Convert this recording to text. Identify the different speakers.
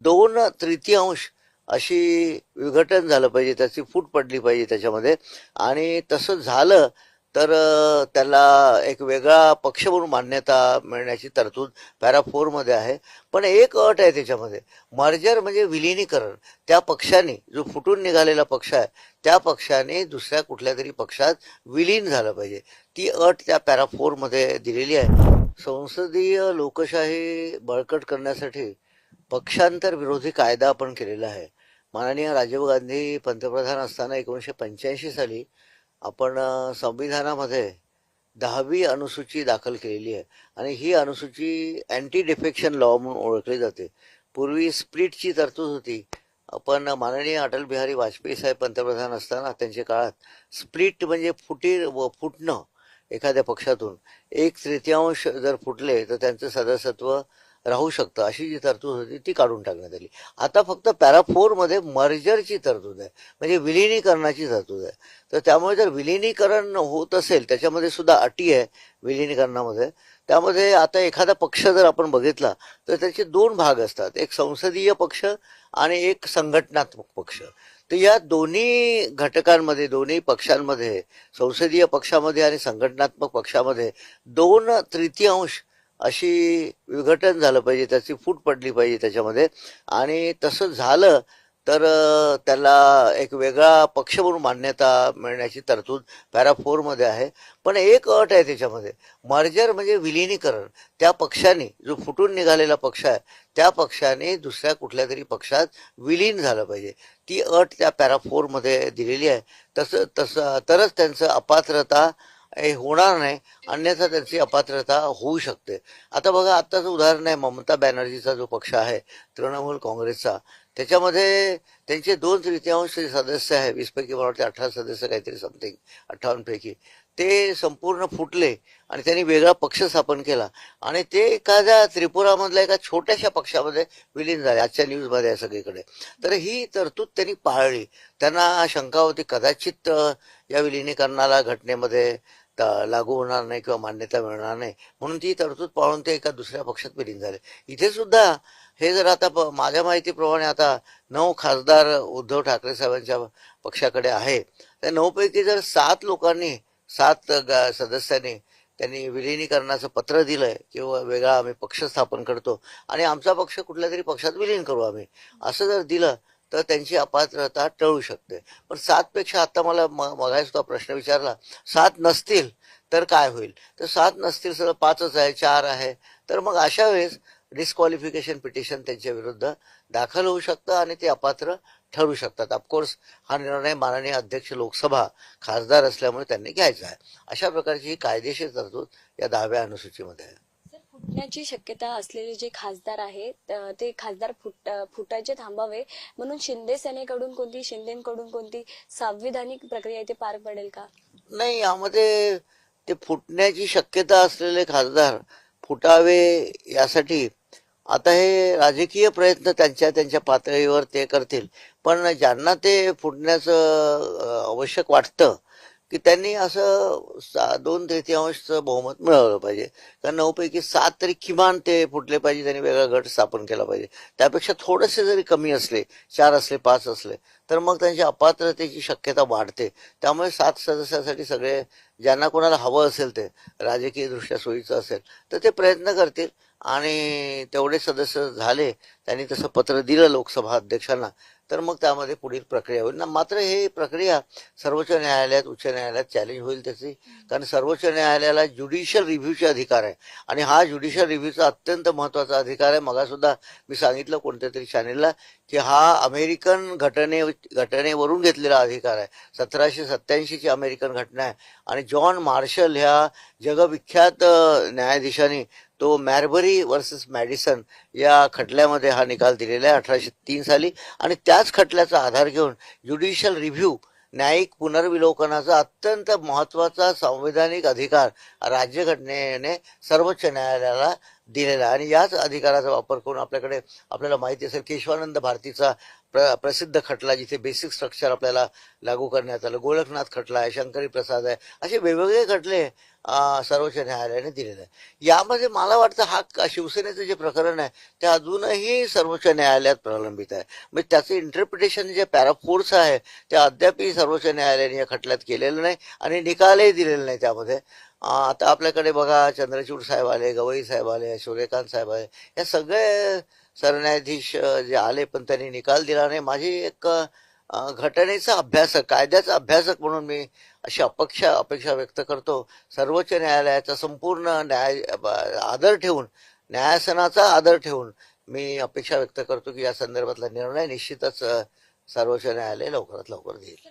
Speaker 1: 2/3 अशी विघटन झालं पाहिजे, त्याची फूट पडली पाहिजे त्याच्यामध्ये. आणि तसं झालं तर त्याला एक वेगळा पक्ष म्हणून मान्यता मिळण्याची तरतूद पॅरा 4 मध्ये आहे. पण एक अट आहे त्याच्यामध्ये, मर्जर म्हणजे विलिनीकरण. त्या पक्षाने, जो फुटून निघालेला पक्ष आहे, त्या पक्षाने दुसऱ्या कुठल्या तरी पक्षात विलीन झालं पाहिजे. ती अट त्या पॅरा 4 मध्ये दिलेली आहे. संसदीय लोकशाही बळकट करण्यासाठी पक्षांतर विरोधी कायदा आपण केलेला आहे. माननीय राजीव गांधी पंतप्रधान असताना 1985 साली आपण संविधानामध्ये 10वी अनुसूची दाखल केलेली आहे. आणि ही अनुसूची अँटी डिफेक्शन लॉ म्हणून ओळखली जाते. पूर्वी स्प्लिटची तरतूद होती. आपण माननीय अटल बिहारी वाजपेयी साहेब पंतप्रधान असताना त्यांच्या काळात स्प्लिट म्हणजे फुटणं एखाद्या पक्षातून 1/3 जर फुटले तर त्यांचं सदस्यत्व राहू शकतं, अशी जी तरतूद होती ती काढून टाकण्यात आली. आता फक्त पॅरा 4 मध्ये मर्जरची तरतूद आहे, म्हणजे विलिनीकरणाची तरतूद आहे. तर त्यामुळे जर विलिनीकरण होत असेल, त्याच्यामध्ये सुद्धा अटी आहे विलिनीकरणामध्ये. त्यामध्ये आता एखादा पक्ष जर आपण बघितला तर त्याचे 2 भाग असतात, एक संसदीय पक्ष आणि एक संघटनात्मक पक्ष. तर या दोन्ही घटकांमध्ये, दोन्ही पक्षांमध्ये, संसदीय पक्षामध्ये आणि संघटनात्मक पक्षामध्ये 2/3 अशी विघटन झालं पाहिजे, त्याची फूट पडली पाहिजे त्याच्यामध्ये. आणि तसं झालं तर त्याला एक वेगळा पक्ष म्हणून मान्यता मिळण्याची तरतूद पॅरा 4 मध्ये आहे. पण एक अट आहे त्याच्यामध्ये, मर्जर म्हणजे विलिनीकरण. त्या पक्षाने, जो फुटून निघालेला पक्ष आहे, त्या पक्षाने दुसऱ्या कुठल्या तरी पक्षात विलीन झालं पाहिजे. ती अट त्या पॅरा 4 मध्ये दिलेली आहे. तसं तसं तरच त्यांचं अपात्रता हे होणार नाही, अन्यथा त्यांची अपात्रता होऊ शकते. आता बघा, आत्ताचं उदाहरण आहे ममता बॅनर्जीचा जो पक्ष आहे, तृणमूल काँग्रेसचा. त्याच्यामध्ये त्यांचे 2/3 सदस्य आहे, 20 पैकी मला वाटते 18 सदस्य काहीतरी समथिंग, 58 पैकी. ते संपूर्ण फुटले आणि त्यांनी वेगळा पक्ष स्थापन केला आणि ते एखाद्या त्रिपुरामधल्या एका छोट्याशा पक्षामध्ये विलीन झाले. आजच्या न्यूजमध्ये आहे सगळीकडे. तर ही तरतूद त्यांनी पाळली. त्यांना शंका होती कदाचित या विलिनीकरणाला घटनेमध्ये लागू होणार नाही किंवा मान्यता मिळणार नाही, म्हणून ती तरतूद पाळून ते एका दुसऱ्या पक्षात विलीन झाले. इथे सुद्धा हे जर आता माझ्या माहितीप्रमाणे आता 9 खासदार उद्धव ठाकरे साहेबांच्या पक्षाकडे आहे. त्या 9 पैकी जर 7 लोकांनी, 7 सदस्यांनी त्यांनी विलिनीकरणाचं पत्र दिलंय किंवा वेगळा आम्ही पक्ष स्थापन करतो आणि आमचा पक्ष कुठल्या तरी पक्षात विलीन करू आम्ही, असं जर दिलं तर त्यांची अपात्रता टळू शकते. पण 7 पेक्षा, आता मला मगाशी तो प्रश्न विचारला, 7 नसतील तर काय होईल? तर 7 नसतील, सर 5च आहे, 4 आहे, तर मग अशा वेळेस डिस्क्वालिफिकेशन पिटिशन त्यांच्या विरुद्ध दाखल होऊ शकतं आणि ते अपात्र ठरू शकतात. ऑफकोर्स हा निर्णय माननीय अध्यक्ष लोकसभा खासदार असल्यामुळे त्यांनी घ्यायचा आहे. अशा प्रकारची ही कायदेशीर तरतूद या 10व्या अनुसूचीमध्ये आहे.
Speaker 2: फुटण्याची शक्यता असलेले जे खासदार आहेत ते खासदार फुटायचे थांबावे म्हणून शिंदेकडून कोणती संविधानिक प्रक्रिया इथे पार पडेल का?
Speaker 1: नाही, यामध्ये ते फुटण्याची शक्यता असलेले खासदार फुटावे यासाठी आता हे राजकीय प्रयत्न त्यांच्या पातळीवर ते करतील. पण ज्यांना ते फुटण्याचं आवश्यक वाटतं की त्यांनी असं 2/3 बहुमत मिळवलं पाहिजे. कारण 9 पैकी 7 तरी किमान ते फुटले पाहिजे, त्यांनी वेगळा गट स्थापन केला पाहिजे. त्यापेक्षा थोडेसे जरी कमी असले, 4 असले, 5 असले, तर मग त्यांच्या अपात्रतेची शक्यता वाढते. त्यामुळे 7 सदस्यासाठी सगळे, ज्यांना कोणाला हवं असेल, ते राजकीय दृष्ट्या सोयीचं असेल तर ते प्रयत्न करतील. आणि तेवढे सदस्य झाले, त्यांनी तसं पत्र दिलं लोकसभा अध्यक्षांना, तर मग त्यामध्ये पुढील प्रक्रिया होईल ना. मात्र हे प्रक्रिया सर्वोच्च न्यायालयात, उच्च न्यायालयात चॅलेंज होईल त्याची. कारण सर्वोच्च न्यायालयाला ज्युडिशियल रिव्ह्यूचे अधिकार आहे आणि हा ज्युडिशियल रिव्ह्यूचा अत्यंत महत्वाचा अधिकार आहे. मगासुद्धा मी सांगितलं कोणत्या तरी चॅनेलला की हा अमेरिकन घटनेवरून घेतलेला अधिकार आहे. 1787ची अमेरिकन घटना आहे आणि जॉन मार्शल ह्या जगविख्यात न्यायाधीशाने तो मॅरबरी वर्सेस मॅडिसन या खटल्यामध्ये हा निकाल दिलेला आहे 1803 साली. आणि त्याच खटल्याचा आधार घेऊन ज्युडिशियल रिव्ह्यू, न्यायिक पुनर्विलोकनाचा अत्यंत महत्वाचा संवैधानिक अधिकार राज्यघटनेने सर्वोच्च न्यायालयाला दिलेला आहे. आणि याच अधिकाराचा वापर करून आपल्याला माहिती असेल केशवानंद भारतीचा प्रसिद्ध खटला, जिथे बेसिक स्ट्रक्चर आपल्याला लागू करण्यात आलं, गोरखनाथ खटला आहे, शंकरी प्रसाद आहे, असे वेगवेगळे खटले सर्वोच्च न्यायालयाने दिलेले आहे. यामध्ये मला वाटतं शिवसेनेचं जे प्रकरण आहे ते अजूनही सर्वोच्च न्यायालयात प्रलंबित आहे. म्हणजे त्याचं इंटरप्रिटेशन जे पॅराफोर्स आहे ते अद्यापही सर्वोच्च न्यायालयाने या खटल्यात केलेलं नाही आणि निकालही दिलेला नाही त्यामध्ये. आता आपल्याकडे बघा चंद्रचूड साहेब आले, गवई साहेब आले, सूर्यकांत साहेब आले, या सगळे सरन्यायाधीश जे आले पण त्यांनी निकाल दिला नाही. माझी एक घटनेचा अभ्यासक, कायद्याचा अभ्यासक म्हणून मी अशी अपेक्षा व्यक्त करतो. सर्वोच्च न्यायालयाचा संपूर्ण आदर ठेवून, न्यायासनाचा आदर ठेवून मी अपेक्षा व्यक्त करतो की या संदर्भातला निर्णय निश्चितच सर्वोच्च न्यायालय लवकरात लवकर घेईल.